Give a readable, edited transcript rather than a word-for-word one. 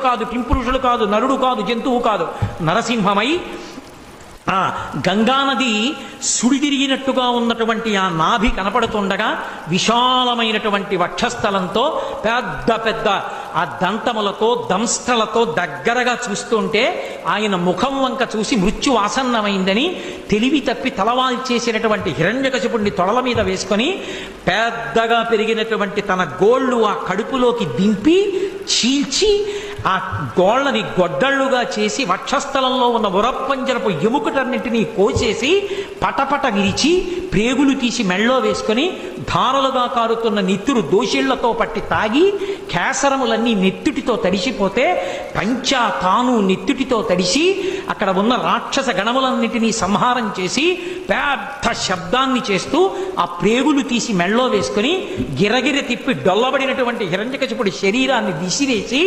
కాదు, కింపురుషులు కాదు, నరుడు కాదు, జంతువు కాదు, నరసింహమై ఆ గంగానది సుడిదిరిగినట్టుగా ఉన్నటువంటి ఆ నాభి కనపడుతుండగా విశాలమైనటువంటి వక్షస్థలంతో పెద్ద పెద్ద ఆ దంతములతో దంస్ట్రలతో దగ్గరగా చూస్తుంటే ఆయన ముఖం వంక చూసి మృత్యు ఆసన్నమైందని తెలివి తప్పి తలవాల్చేసినటువంటి హిరణ్యకశిపుణ్ణి తొడల మీద వేసుకొని పెద్దగా పెరిగినటువంటి తన గోళ్ళు ఆ కడుపులోకి దింపి చీల్చి ఆ గోళ్ళని గొడ్డళ్ళుగా చేసి వక్షస్థలంలో ఉన్న ఉరప్పంజరపు ఎముకటన్నింటినీ కోసేసి పటపట విరిచి ప్రేగులు తీసి మెళ్ళో వేసుకొని ధారలుగా కారుతున్న నెత్తురు దోషిళ్లతో పట్టి తాగి కేసరములన్నీ నెత్తుటితో తడిసిపోతే పంచా తాను నెత్తుటితో తడిసి అక్కడ ఉన్న రాక్షస గణములన్నింటినీ సంహారం చేసి పెద్ద శబ్దాన్ని చేస్తూ ఆ ప్రేగులు తీసి మెళ్ళో వేసుకొని గిరగిర తిప్పి డొల్లబడినటువంటి హిరణ్యకశిపుడి శరీరాన్ని విసిరేసి